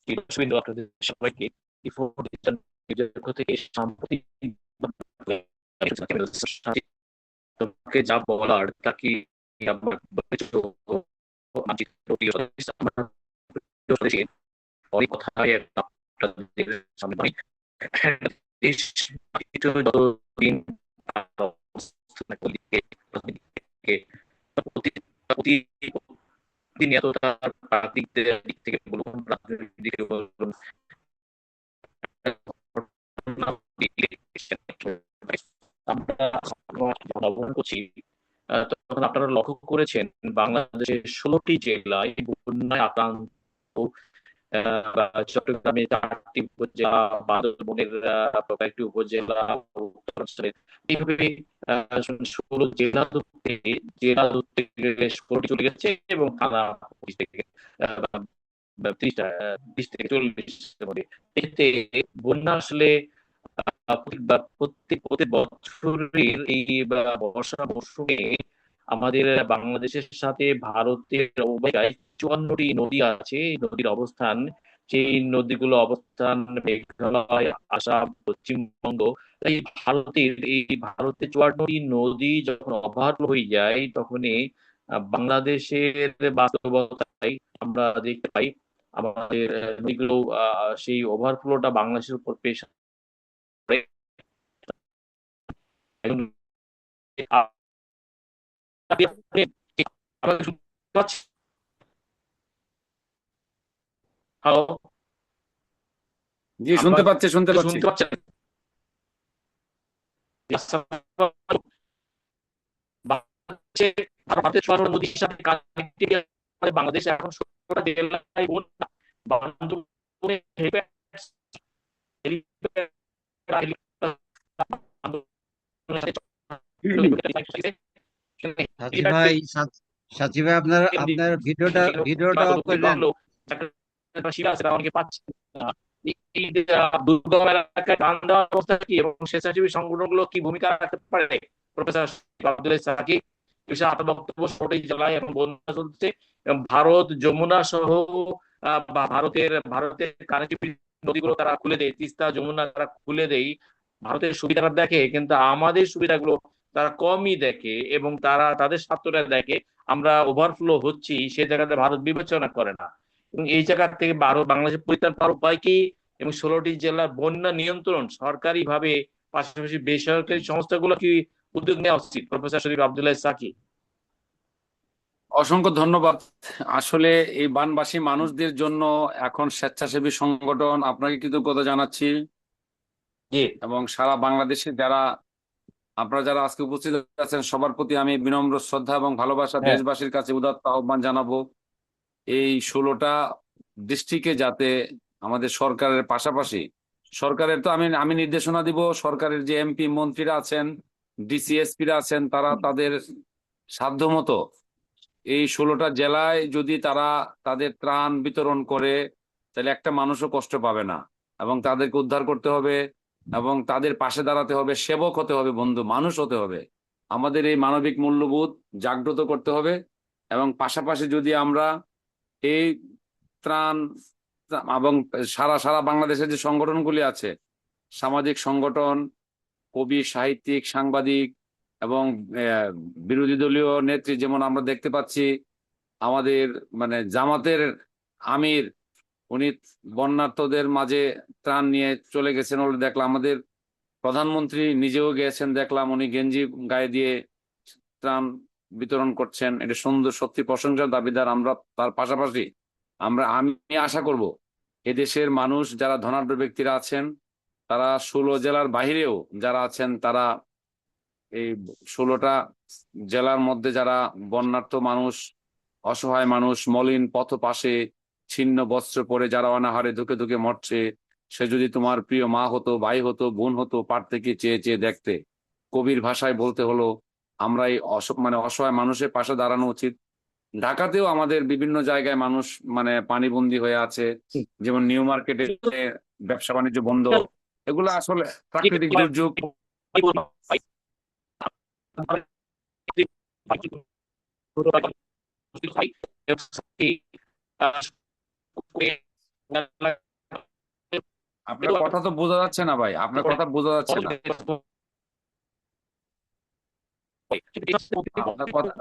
দর্শকবৃন্দ, আপনাদের সবাইকে টি4 ডিজিটাল মিডিয়ার পক্ষ থেকে সাম্প্রতিক তোমাকে যা বলার তা কি আমার বলেছো? মানচিত্র প্রিয় সদস্য, আমার প্রিয় সদস্য, অনেক কথাই আপনাদের সামনে পাই। দেশ মানচিত্র যতদিন অবস্থান করবে, ততদিন প্রতি- প্রতি- প্রতিদিন এতটা প্রাকৃতিক দিক থেকে বলুন, প্রাকৃতিক দিকে বলুন, আমরা অবলম্বন করছি। তখন আপনারা লক্ষ্য করেছেন বাংলাদেশের ১৬টি জেলায় বন্যায় আক্রান্ত। চট্টগ্রামে ৪টি উপজেলা, বান্দরবনের কয়েকটি উপজেলা, উত্তরাঞ্চলের এইভাবে ১৬ জেলা ধরতে গেলে ১৬টি চলে গেছে এবং থানা ২৫ থেকে ৩০টা, ২০ থেকে ৪০-এর মধ্যে। এতে বন্যা আসলে প্রত্যেক প্রত্যেক বছরের এই বর্ষা মৌসুমে আমাদের বাংলাদেশের সাথে ভারতের অববাহিকায় ৫৪টি নদী আছে। এই নদীর অবস্থান, সেই নদীগুলো অবস্থান মেঘালয়, আসাম, পশ্চিমবঙ্গ। তাই ভারতের ৫৪টি নদী যখন ওভারফ্লো হয়ে যায়, তখনই বাংলাদেশের বাস্তবতায় আমরা দেখতে পাই আমাদের নদীগুলো সেই ওভারফ্লোটা বাংলাদেশের উপর পেশ করে। এখন আমাকে শুনতে পাচ্ছেন? হ্যালো, জি, শুনতে পাচ্ছি, শুনতে আমাকে পাচ্ছি। শুনতে পাচ্ছেন? বাংলাদেশে ভারতের ১৬ নদীর সাথে কানেক্টিভিটি আমাদের বাংলাদেশে এখন ১৬টা জেলায় বন্যা। বান্দরবনে হেলিপ্যাড, সাথী ভাই, সাথী ভাই, আপনার আপনার ভিডিওটা অফ করে দেন। অনেকে পাচ্ছে না। এই যে দুর্গম এলাকায় ত্রাণ দেওয়ার অবস্থা কি এবং স্বেচ্ছাসেবী সংগঠনগুলো কি ভূমিকা রাখতে পারে? প্রফেসর আব্দুল সাকি বিষয়ে আপনার বক্তব্য। ১৬টি জেলায় এখন বন্যা চলছে এবং ভারত যমুনা সহ বা ভারতের কানেক্টিভিটি নদীগুলো তারা খুলে দেয়, তিস্তা, যমুনা তারা খুলে দেয়। ভারতের সুবিধাটা দেখে, কিন্তু আমাদের সুবিধাগুলো তারা কমই দেখে এবং তারা তাদের স্বার্থটা দেখে। আমরা ওভারফ্লো হচ্ছি, সে জায়গাতে ভারত বিবেচনা করে না। এবং এই জায়গা থেকে বাংলাদেশের পরিত্রাণ পাওয়ার উপায় কি? এবং ১৬টি জেলার বন্যা নিয়ন্ত্রণ সরকারি ভাবে, পাশাপাশি বেসরকারি সংস্থাগুলো কি উদ্যোগ নেওয়া উচিত? প্রফেসর শরীফ আব্দুল্লাহ সাকি। অসংখ্য ধন্যবাদ। আসলে এই বানবাসী মানুষদের জন্য এখন স্বেচ্ছাসেবী সংগঠন আপনাকে কৃতজ্ঞতা জানাচ্ছি, জি। এবং সারা বাংলাদেশে আপনারা যারা আজকে উপস্থিত আছেন সবার প্রতি আমি বিনম্র শ্রদ্ধা এবং ভালোবাসা হ্যাঁ। দেশবাসীর কাছে উদাত্ত আহ্বান জানাবো। এই ১৬টা ডিস্ট্রিক্টে যাতে আমাদের সরকারের পাশাপাশি সরকারের তো আমি আমি নির্দেশনা দিব, সরকারের যে এমপি মন্ত্রীরা আছেন, ডিসিএসপিরা আছেন, তারা তাদের সাধ্যমতো এই ১৬টা জেলায় যদি তারা তাদের ত্রাণ বিতরণ করে, তাহলে একটা মানুষও কষ্ট পাবে না। এবং তাদেরকে উদ্ধার করতে হবে এবং তাদের পাশে দাঁড়াতে হবে, সেবক হতে হবে, বন্ধু মানুষ হতে হবে। আমাদের এই মানবিক মূল্যবোধ জাগ্রত করতে হবে। এবং পাশাপাশি যদি আমরা এই ত্রাণ এবং সারা সারা বাংলাদেশের যে সংগঠনগুলি আছে, সামাজিক সংগঠন, কবি, সাহিত্যিক, সাংবাদিক এবং বিরোধী দলীয় নেত্রী, যেমন আমরা দেখতে পাচ্ছি আমাদের মানে জামাতের আমির, উনি বন্যার্তদের মাঝে ত্রাণ নিয়ে চলে গেছেন বলে দেখলাম। আমাদের প্রধানমন্ত্রী নিজেও গিয়েছেন, দেখলাম উনি গেঞ্জি গায়ে দিয়ে ত্রাণ বিতরণ করছেন। এটা সুন্দর, সত্যি প্রশংসার দাবিদার আমরা। তার পাশাপাশি আমি আশা করব এদেশের মানুষ যারা ধনাঢ্য ব্যক্তিরা আছেন, তারা ১৬ জেলার বাহিরেও যারা আছেন, তারা এই ১৬টা জেলার মধ্যে যারা বন্যার্ত মানুষ, অসহায় মানুষ, মলিন পথ পাশে ছিন্ন বস্ত্র পরে যারা অনাহারে ধুকে ধুকে মরছে, সে যদি তোমার প্রিয় মা হতো, ভাই হতো, বোন হতো, পার থেকে চেয়ে চেয়ে দেখতে। কবির ভাষায় বলতে হলো, আমরা এই অসহায় মানুষের পাশে দাঁড়ানো উচিত। ঢাকাতেও আমাদের বিভিন্ন জায়গায় মানুষ পানিবন্দী হয়ে আছে, যেমন নিউ মার্কেটে ব্যবসা বাণিজ্য বন্ধ। এগুলো আসলে প্রাকৃতিক দুর্যোগ। আপনার কথা তো বোঝা যাচ্ছে না ভাই, আপনার কথা বোঝা যাচ্ছে না। আপনার কথা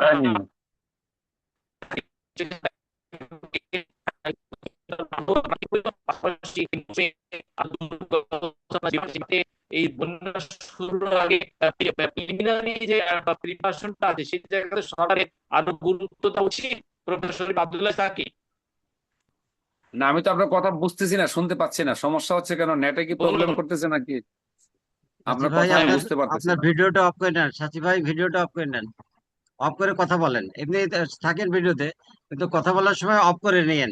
এই বন্যা শুরুর আগে প্রিলিমিনারি যে প্রিপারেশনটা আছে সেই জায়গাতে সরকারের আরো গুরুত্ব দেওয়া উচিত প্রফেসর আব্দুল্লাহ সাকি। না, আমি তো আপনার কথা বুঝতেছি না, শুনতে পাচ্ছি না। সমস্যা হচ্ছে কেন? নেটে কি প্রবলেম করতেছে নাকি? সাচি আপনার ভাই কথা আমি আপনার বুঝতে পারতেছি আপনার না। ভিডিওটা অফ করে নেন, সাচি ভাই ভিডিওটা অফ করে নেন, অফ করে কথা বলেন। এমনি থাকেন ভিডিওতে, কিন্তু কথা বলার সময় অফ করে নিয়েন।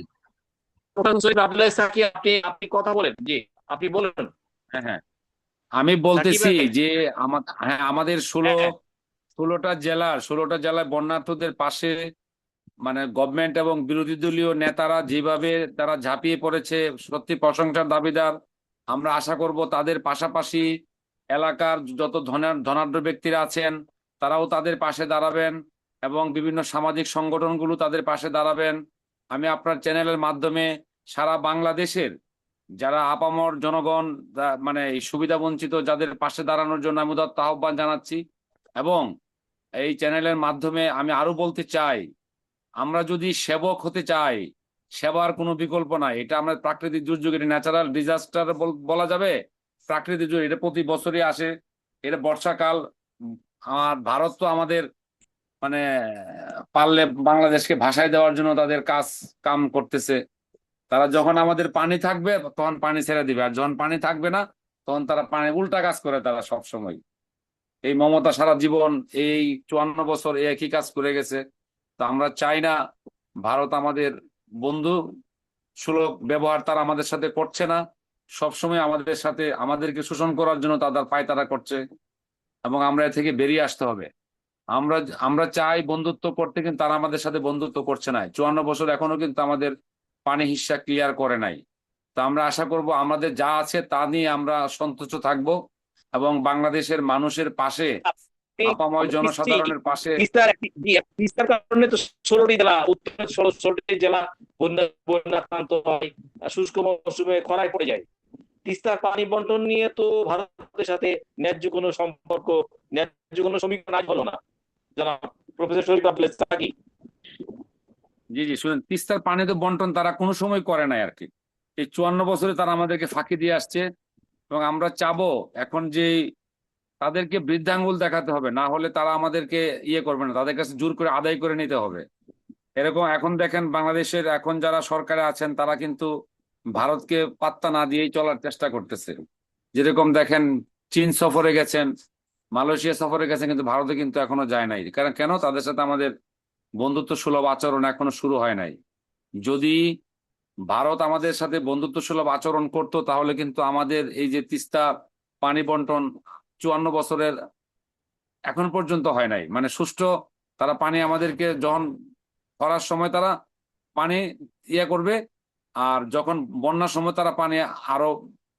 প্রফেসর আব্দুল্লাহ সাকি, আপনি আপনি কথা বলেন, জি আপনি বলেন। হ্যাঁ হ্যাঁ, আমি সাকিব বলতেছি ভাই, যে হ্যাঁ, আমাদের হ্যাঁ 16টা জেলায় বন্যার্থদের পাশে মানে গভর্নমেন্ট এবং বিরোধী দলীয় নেতারা যেভাবে তারা ঝাঁপিয়ে পড়েছে, সত্যি প্রশংসার দাবিদার। আমরা আশা করব তাদের পাশাপাশি এলাকার যত ধনাঢ্য ব্যক্তিরা আছেন তারাও তাদের পাশে দাঁড়াবেন, এবং বিভিন্ন সামাজিক সংগঠনগুলো তাদের পাশে দাঁড়াবেন। আমি আপনার চ্যানেলের মাধ্যমে সারা বাংলাদেশের যারা আপামর জনগণ, মানে এই সুবিধা বঞ্চিত যাদের পাশে দাঁড়ানোর জন্য আমি উদাত্ত আহ্বান জানাচ্ছি। এবং এই চ্যানেলের মাধ্যমে আমি আরো বলতে চাই, আমরা যদি সেবক হতে চাই, সেবার কোনো বিকল্প নাই। এটা আমরা প্রাকৃতিক দুর্যোগ, এটা ন্যাচারাল ডিজাস্টার বলা যাবে। প্রাকৃতিক দুর্যোগ এটা প্রতি বছরই আসে, এটা বর্ষাকাল। আর ভারত তো আমাদের মানে পারলে বাংলাদেশকে ভাসায় দেওয়ার জন্য তাদের কাম করতেছে। তারা যখন আমাদের পানি থাকবে তখন পানি ছেড়ে দিবে, আর যখন পানি থাকবে না তখন তারা পানি উল্টা কাজ করে। তারা সব সময় এই মমতা সারা জীবন এই 54 বছর এই একই কাজ করে গেছে। তো আমরা চাই না ভারত আমাদের বন্ধু সুলভ ব্যবহার তারা আমাদের সাথে করছে না, সবসময় আমাদের সাথে আমাদেরকে শোষণ করার জন্য তাদের পায়তারা করছে, এবং আমরা এ থেকে বেরিয়ে আসতে হবে। আমরা আমরা চাই বন্ধুত্ব করতে, কিন্তু তারা আমাদের সাথে বন্ধুত্ব করছে না। 54 বছর এখনো কিন্তু আমাদের পানি হিস্সা ক্লিয়ার করে নাই। তো আমরা আশা করব আমাদের যা আছে তা নিয়ে আমরা সন্তুষ্ট থাকব, এবং বাংলাদেশের মানুষের পাশে, আপাময় জনসাধারণের পাশে। তিস্তার কারণে তো 16টি জেলা, উত্তর 16টি জেলা বন্যাক্রান্ত হয়, শুষ্ক মৌসুমে খরায় পড়ে যায়। তিস্তার পানি বন্টন নিয়ে তো ভারতের সাথে ন্যায্য কোনো সম্পর্ক, ন্যায্য কোনো সমীক্ষা নাই হলো না জনাব প্রফেসর শরীফ আব্দুল সাকি। জি জি, শুনেন, তিস্তার পানি তো বন্টন তারা কোনো সময় করে নাই আর কি। এই 54 বছরে তারা আমাদেরকে ফাঁকি দিয়ে আসছে, এবং আমরা চাবো এখন যে তাদেরকে বৃদ্ধাঙ্গুল দেখাতে হবে, না হলে তারা আমাদেরকে ইয়ে করবে না, তাদের কাছে জোর করে আদায় করে নিতে হবে। এরকম এখন দেখেন বাংলাদেশের এখন যারা সরকারে আছেন তারা কিন্তু ভারতকে পাত্তা না দিয়েই চলার চেষ্টা করতেছে। যেরকম দেখেন চীন সফরে গেছেন, মালয়েশিয়া সফরে গেছেন, কিন্তু ভারতে কিন্তু এখনো যায় নাই। কারণ কেন? তাদের সাথে আমাদের বন্ধুত্ব সুলভ আচরণ এখনো শুরু হয় নাই। যদি ভারত আমাদের সাথে বন্ধুত্ব সুলভ আচরণ করত তাহলে কিন্তু আমাদের এই যে তিস্তা পানি বন্টন 54 বছরের এখন পর্যন্ত হয় নাই, মানে সুষ্ঠু। তারা পানি আমাদেরকে যখন খরার সময় তারা পানি ইয়ে করবে, আর যখন বন্যার সময় তারা পানি আরো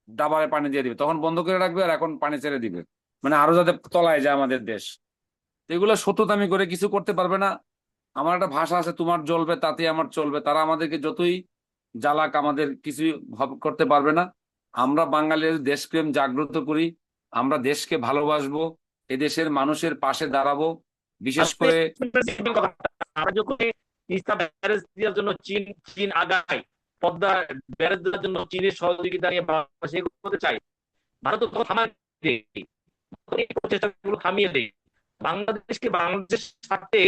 ডাবারে পানি দিয়ে দিবে, তখন বন্ধ করে রাখবে, আর এখন পানি ছেড়ে দিবে, মানে আরো যাতে তলায় যায় আমাদের দেশ। এগুলো সত্যতামি করে কিছু করতে পারবে না। আমার একটা ভাষা আছে, তোমার জ্বলবে তাতে আমার চলবে। তারা আমাদেরকে যতই জ্বালাক আমাদের কিছুই করতে পারবে না। আমরা বাঙালির দেশপ্রেম জাগ্রত করি, আমরা দেশকে ভালোবাসবো, এদেশের মানুষের পাশে দাঁড়াবো। বিশেষ করে আমরা যখন তিস্তা ব্যারেজ দেওয়ার জন্য চীন চীন আগায়, পদ্মা ব্যারেজ দেওয়ার জন্য চীনের সহযোগিতা নিয়ে বাংলাদেশ এগোতে চাই, ভারত তো থামায় দেয়, প্রচেষ্টাগুলো থামিয়ে দেয়। বাংলাদেশকে বাংলাদেশের স্বার্থে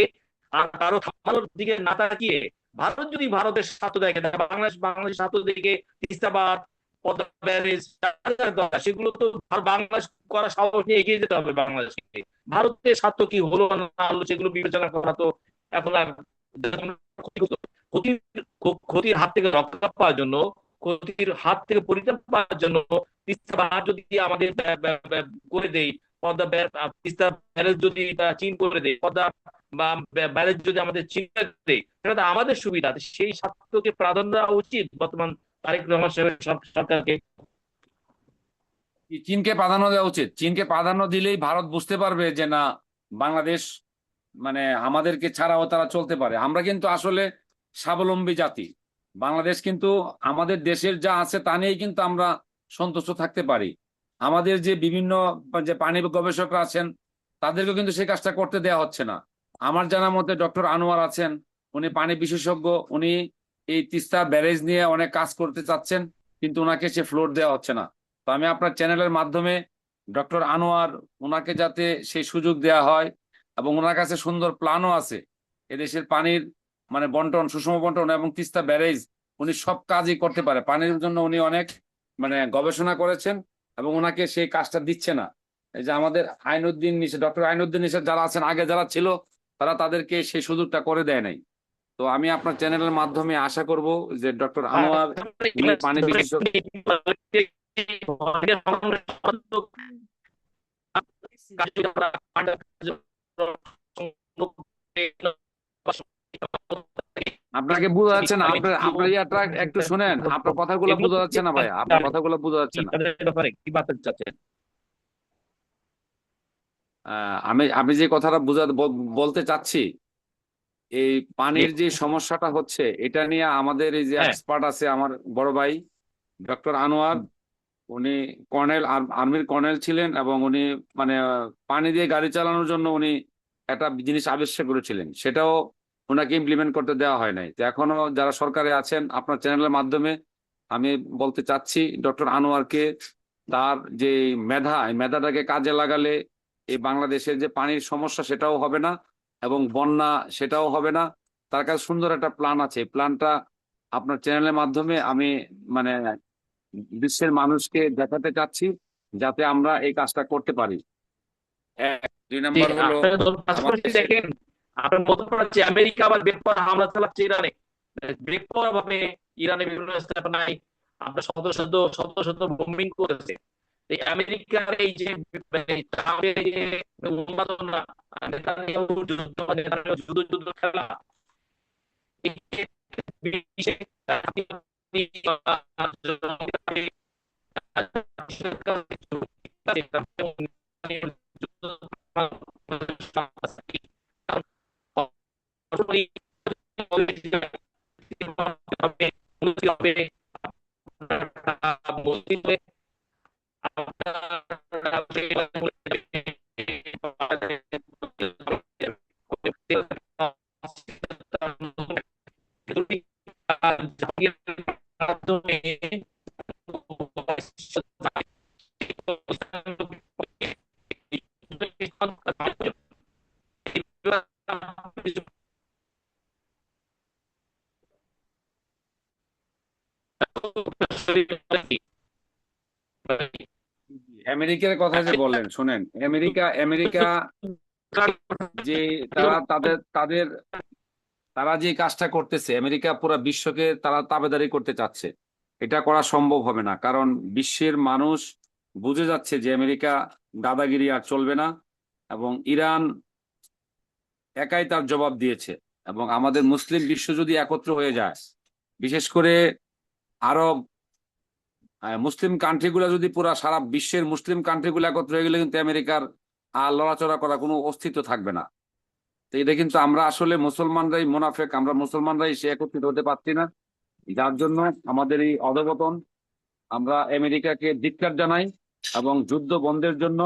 আর কারো থামানোর দিকে না তাকিয়ে ভারত যদি ভারতের স্বার্থ দেখে, বাংলাদেশ স্বার্থ দিকে তিস্তা বাঁধ, পদ্মা ব্যারেজ সেগুলো তো বাংলাদেশ করা সাহস নিয়ে এগিয়ে যেতে হবে বাংলাদেশকে। ভারতের স্বার্থ কি হলো না হলো সেগুলো বিবেচনা করা তো এখন আর ক্ষতির ক্ষতির হাত থেকে রক্ষা পাওয়ার জন্য, ক্ষতির হাত থেকে পরিত্রাণ পাওয়ার জন্য তিস্তা বাঁধ যদি আমাদের করে দেয়, পদ্মা তিস্তা ব্যারেজ যদি চীন করে দেয়, পদ্মা বা ব্যারেজ যদি আমাদের চীন দেয়, সেটা তো আমাদের সুবিধা। সেই স্বার্থকে প্রাধান্য দেওয়া উচিত বর্তমান তারেক রহমান সাহেবের সরকারকে। চীনকে প্রাধান্য দেওয়া উচিত। চীনকে প্রাধান্য দিলেই ভারত বুঝতে পারবে যে না, বাংলাদেশ মানে আমাদেরকে ছাড়াও তারা চলতে পারে। আমরা কিন্তু আসলে স্বাবলম্বী জাতি। বাংলাদেশ কিন্তু আমাদের দেশের যা আছে তা নিয়েই কিন্তু আমরা সন্তুষ্ট থাকতে পারি। আমাদের যে বিভিন্ন যে পানি গবেষকরা আছেন তাদেরকেও কিন্তু সেই কাজটা করতে দেওয়া হচ্ছে না। আমার জানা মতে ডক্টর আনোয়ার আছেন, উনি পানি বিশেষজ্ঞ, উনি এই তিস্তা ব্যারেজ নিয়ে অনেক কাজ করতে চাচ্ছেন, কিন্তু ওনাকে সে ফ্লোর দেওয়া হচ্ছে না। তো আমি আপনার চ্যানেলের মাধ্যমে ডক্টর আনোয়ার, ওনাকে যাতে সেই সুযোগ দেওয়া হয়, এবং ওনার কাছে সুন্দর প্ল্যানও আছে এদেশের পানির মানে বন্টন, সুষম বন্টন এবং তিস্তা ব্যারেজ, উনি সব কাজই করতে পারে। পানির জন্য উনি অনেক মানে গবেষণা করেছেন, এবং ওনাকে সেই কাজটা দিচ্ছে না। এই যে আমাদের আইনউদ্দিন নিশাত, ডক্টর আইনউদ্দিন নিশাত যারা আছেন, আগে যারা ছিল তারা তাদেরকে সেই সুযোগটা করে দেয় নাই। তো আমি আপনার চ্যানেলের মাধ্যমে আশা করব যে ডক্টর আনোয়ার, উনি পানি বিশেষজ্ঞ। আপনাকে বোঝা যাচ্ছে না, আপনার আপনার ইয়াটা একটু শুনেন, আপনার কথাগুলো বোঝা যাচ্ছে না ভাই, আপনার কথাগুলো বোঝা যাচ্ছে না। ব্যাপারে কি বার্তা চাচ্ছেন? আমি আমি যে কথাটা বলতে চাচ্ছি, এই পানির যে সমস্যাটা হচ্ছে এটা নিয়ে আমাদের এই যে হ্যাঁ, এক্সপার্ট আছে, আমার বড় ভাই ডক্টর আনোয়ার, উনি কর্নেল, আর্মির কর্নেল ছিলেন, এবং উনি মানে পানি দিয়ে গাড়ি চালানোর জন্য উনি একটা জিনিস আবিষ্কার করেছিলেন, সেটাও ওনাকে ইমপ্লিমেন্ট করতে দেওয়া হয় নাই। তো এখনো যারা সরকারে আছেন, আপনার চ্যানেলের মাধ্যমে আমি বলতে চাচ্ছি ডক্টর আনোয়ারকে, তার যে মেধা, এই মেধাটাকে কাজে লাগালে এই বাংলাদেশের যে পানির সমস্যা সেটাও হবে না, এবং বন্যা সেটাও হবে না। তার কাছে সুন্দর একটা প্ল্যান আছে, প্ল্যানটা আপনার চ্যানেলের মাধ্যমে আমি মানে বিশ্বের মানুষকে দেখাতে চাচ্ছি, যাতে আমরা এই কাজটা করতে পারি। এক, দুই জি, নম্বর হলো আপনার ধরুন পাশাপাশি আমাদের দেখেন, আপনার মধ্যে হচ্ছে আমেরিকা আবার বেপর হামলা চালাচ্ছে ইরানে। বেপর ভাবে ইরানে বিভিন্ন স্থাপনায় আপনার শত শত শত শত বোম্বিং করেছে। এই আমেরিকার এই যে মানে ট্রাম্পের এই যে উন্মাদনা, নেতানিয়াহুর যুদ্ধ, নেতানিয়াহুর যুদ্ধ যুদ্ধ খেলা, এই যে বিশ্বে আমেরিকার কথা যে বললেন, শুনেন, আমেরিকা আমেরিকা যে তারা তাদের তাদের তারা যে কাজটা করতেছে, আমেরিকা পুরো বিশ্বকে তারা তাবেদারি করতে চাচ্ছে। এটা করা সম্ভব হবে না, কারণ বিশ্বের মানুষ বুঝে যাচ্ছে যে আমেরিকা দাদাগিরি আর চলবে না, এবং ইরান একাই তার জবাব দিয়েছে। এবং আমাদের মুসলিম বিশ্ব যদি একত্র হয়ে যায়, বিশেষ করে আরব মুসলিম কান্ট্রিগুলো যদি পুরা সারা বিশ্বের মুসলিম কান্ট্রিগুলো একত্র হয়ে গেলে কিন্তু আমেরিকার আর লড়াচড়া করা কোনো অস্তিত্ব থাকবে না। তো এটা কিন্তু আমরা আসলে মুসলমানরাই মুনাফেক, আমরা মুসলমানরাই সে একত্রিত হতে পারছি না, যার জন্য আমাদের এই অধঃপতন। আমরা আমেরিকাকে ধিক্কার জানাই, এবং যুদ্ধ বন্ধের জন্য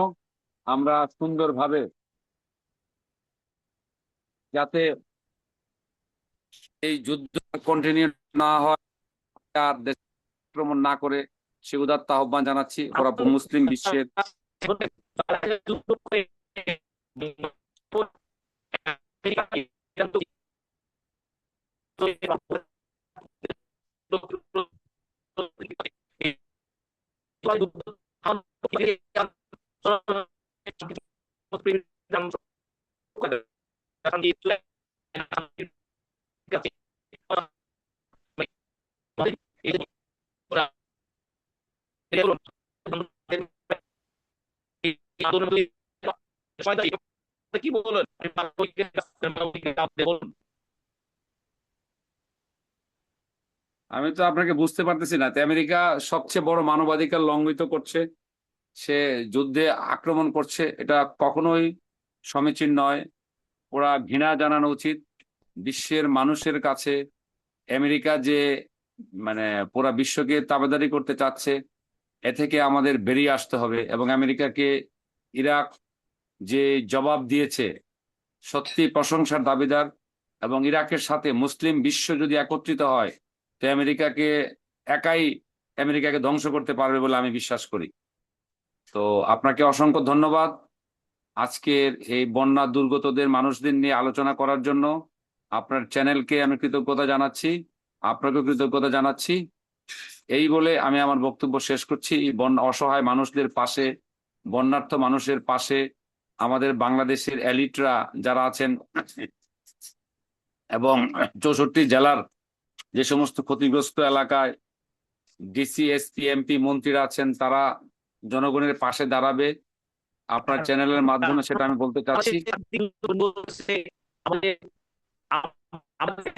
আমরা সুন্দরভাবে যাতে এই যুদ্ধ কন্টিনিউ না হয়, আর দেশ আক্রমণ না করে, সে উদাত্ত আহ্বান জানাচ্ছি ওরা মুসলিম বিশ্বের। যুদ্ধ করে কি বলেন? বলুন। আমি তো আপনাকে বুঝতে পারতেছি না, তো আমেরিকা সবচেয়ে বড় মানবাধিকার লঙ্ঘিত করছে, সে যুদ্ধে আক্রমণ করছে, এটা কখনোই সমীচীন নয়। ওরা ঘৃণা জানানো উচিত বিশ্বের মানুষের কাছে। আমেরিকা যে মানে পুরা বিশ্বকে তাবেদারি করতে চাচ্ছে। এ থেকে আমাদের বেরিয়ে আসতে হবে এবং আমেরিকাকে ইরাক যে জবাব দিয়েছে সত্যি প্রশংসার দাবিদার। এবং ইরাকের সাথে মুসলিম বিশ্ব যদি একত্রিত হয় তো একাই আমেরিকাকে ধ্বংস করতে পারবে বলে আমি বিশ্বাস করি। তো আপনাকে অসংখ্য ধন্যবাদ আজকের এই বন্যা দুর্গতদের মানুষদের নিয়ে আলোচনা করার জন্য। আপনার চ্যানেলকে আমি কৃতজ্ঞতা জানাচ্ছি, আপনাকেও কৃতজ্ঞতা জানাচ্ছি। এই বলে আমি আমার বক্তব্য শেষ করছি। এই বন্যা অসহায় মানুষদের পাশে, বন্যার্থ মানুষের পাশে আমাদের বাংলাদেশের এলিটরা যারা আছেন এবং 64 জেলার যে সমস্ত ক্ষতিগ্রস্ত এলাকায় ডিসি, এসপি, এমপি, মন্ত্রীরা আছেন তারা জনগণের পাশে দাঁড়াবে। আপনার চ্যানেলের মাধ্যমে সেটা আমি বলতে চাচ্ছি। আমাদের আমাদের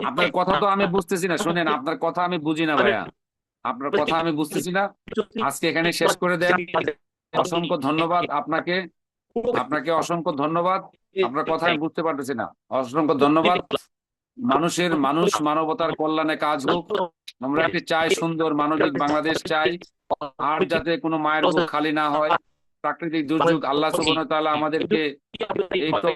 আপনার কথা তো আমি বুঝতেছি না, শোনেন, আপনার কথা আমি বুঝি না ভাইয়া, আপনার কথা আমি বুঝতেছি না। আজকে এখানে শেষ করে দেন। অসংখ্য ধন্যবাদ আপনাকে, আপনাকে অসংখ্য ধন্যবাদ। আপনার কথা আমি বুঝতে পারতেছি না। অসংখ্য ধন্যবাদ। মানুষ মানবতার কল্যাণে কাজ হোক। আমরা একটি চাই সুন্দর মানবিক বাংলাদেশ চাই। আর যাতে কোনো মায়ের বুক খালি না হয়। প্রাকৃতিক দুর্যোগ আল্লাহ সুবহানাহু ওয়া তাআলা আমাদেরকে এই তো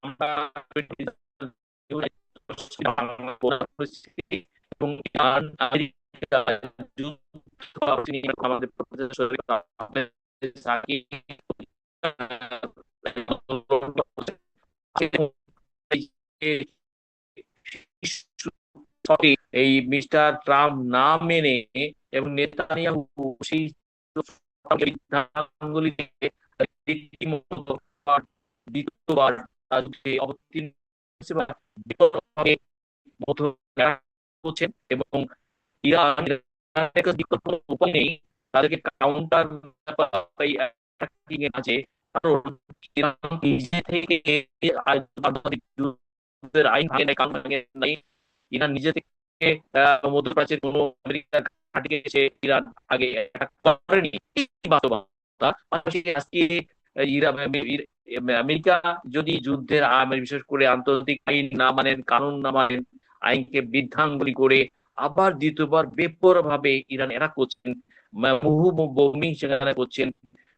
আমরা এবং ইরান আমেরিকা যুদ্ধ আমাদের এই মিস্টার ট্রাম্প না মেনে এবং নেতানিয়াহু সেই বিধানগুলি রীতিমতো দ্বিতীয়বার যুদ্ধে অবতীর্ণ হয়েছে বা বিকল্পভাবে করছেন এবং ইরান ইরানের কাছে বিকল্প কোনো উপায় নেই তাদেরকে কাউন্টার আছে। কারণ ইরান নিজে থেকে আন্তর্জাতিক যুদ্ধের আইন ভাঙে নাই, কানুন ভাঙে নাই। ইরান নিজে থেকে মধ্যপ্রাচ্যের কোনো আমেরিকার ঘাঁটিকে এসে ইরান আগে attack করেনি। এই বাস্তবতা। পাশাপাশি আজকে ইরান আমেরিকা যদি যুদ্ধের বিশেষ করে আন্তর্জাতিক আইন না মানেন, কানুন না মানেন, আইনকে বৃদ্ধাঙ্গুলি করে আবার দ্বিতীয়বার বেপরোয়া ভাবে ইরান এরা করছেন, বহু বমি সেখানে করছেন।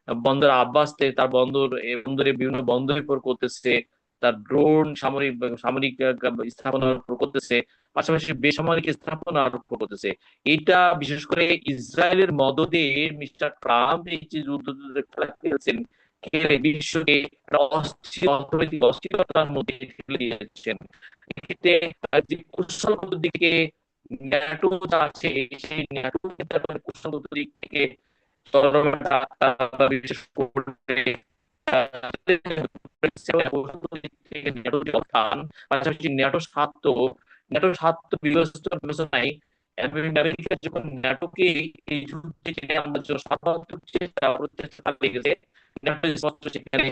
বন্দর আব্বাস থেকে তার বন্দরে বিভিন্ন বন্দরের উপর করতেছে, তার ড্রোন সামরিক সামরিক স্থাপনার উপর করতেছে, পাশাপাশি বেসামরিক স্থাপনার উপর করতেছে। এটা বিশেষ করে ইসরায়েলের মদদে মিস্টার ট্রাম্প এই যে যুদ্ধ খেলা খেলছেন, খেলে বিশ্বকে একটা অর্থনৈতিক অস্থিরতার মধ্যে ঠেলে দিয়েছেন। এক্ষেত্রে যে কৌশলগত দিকে ন্যাটো যা আছে, সেই ন্যাটো কৌশলগত দিক থেকে চরমটা বিশেষ করে অবস্থান, পাশাপাশি ন্যাটো স্বার্থ বিবেচনায় আমেরিকা যখন ন্যাটোকে এই যুদ্ধে টেনে আনার জন্য সর্বাত্মক প্রচেষ্টা চালিয়ে গেছে, ন্যাটো স্পষ্ট সেখানে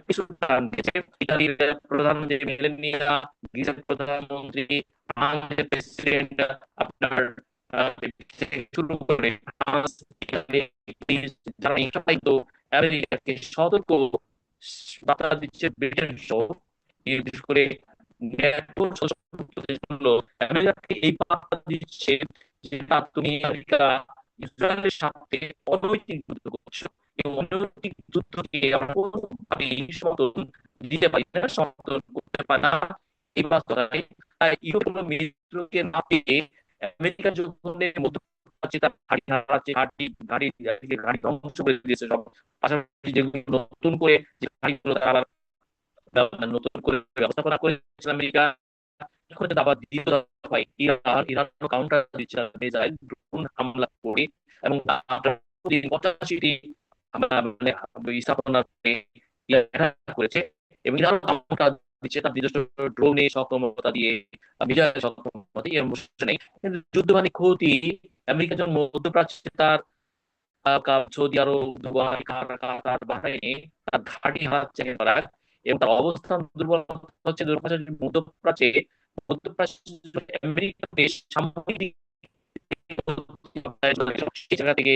কিছুটা আনতেছে। ইতালির প্রধানমন্ত্রী মেলেনিয়া, গ্রিসের প্রধানমন্ত্রী, ফ্রান্সের প্রেসিডেন্ট আপনার থেকে শুরু করে ফ্রান্স, ইতালি, গ্রিস, যারা তো আমেরিকাকে সতর্ক বার্তা দিচ্ছে ব্রিটেন সহ বিশেষ করে ন্যাটো সদস্য দেশগুলো আমেরিকাকে এই বার্তা দিচ্ছে যে না, তুমি আমেরিকা ইসরায়েলের সাথে অনৈতিক যুদ্ধ করছো। এই অনৈতিক যুদ্ধকে আমরা কোনোভাবেই সমর্থন দিতে পারি না, সমর্থন করতে পারি না। এই বাস্তবতায় তাই ইউরোপীয় মিত্রকে না পেয়ে আমেরিকা যখন মধ্যপ্রাচ্যে তার ঘাঁটি হারাচ্ছে, ঘাঁটি ধ্বংস করে দিয়েছে সব। পাশাপাশি যেগুলো নতুন করে যে ঘাঁটিগুলো তারা নতুন করে ব্যবস্থাপনা করেছিল আমেরিকা, এখন কিন্তু আবার দ্বিতীয় দফায় ইরান কাউন্টার দিচ্ছে মিসাইল ড্রোন হামলা করে এবং 85টি মানে স্থাপনা করেছে এবং ইরান কাউন্টার দিচ্ছে, তার নিজস্ব ড্রোনে সক্ষমতা দিয়ে, মিসাইল সক্ষমতা দিয়ে, এরকম সমস্যা নেই। কিন্তু যুদ্ধ মানে ক্ষতি। আমেরিকা যখন মধ্যপ্রাচ্যে তার সৌদি আরব, দুবাই, কাতার, বাহরাইনে তার ঘাঁটি হারাচ্ছে একেবারে, এবং তার অবস্থান দুর্বল হচ্ছে মধ্যপ্রাচ্যে। আমেরিকা বেশ সামরিক দিক থেকে সেই জায়গা থেকে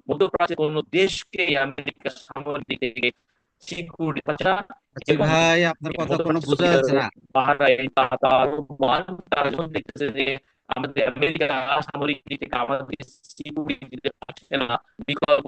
মধ্যপ্রাচ্যের কোন দেশকে আমেরিকা সামরিক দিক থেকে সিকিউরিটি পাচ্ছে না। আসিফ এবং ভাই, আপনার এই কথা কোনো মধ্যপ্রাচ্যে বোঝা সৌদি যাচ্ছে আরব, না। বাহরাইন, কাতার, ওমান, তারা যখন দেখতেছে যে আমাদের আমেরিকা সামরিক দিক থেকে আমাদের সিকিউরিটি দিতে পারছে না, বিকল্প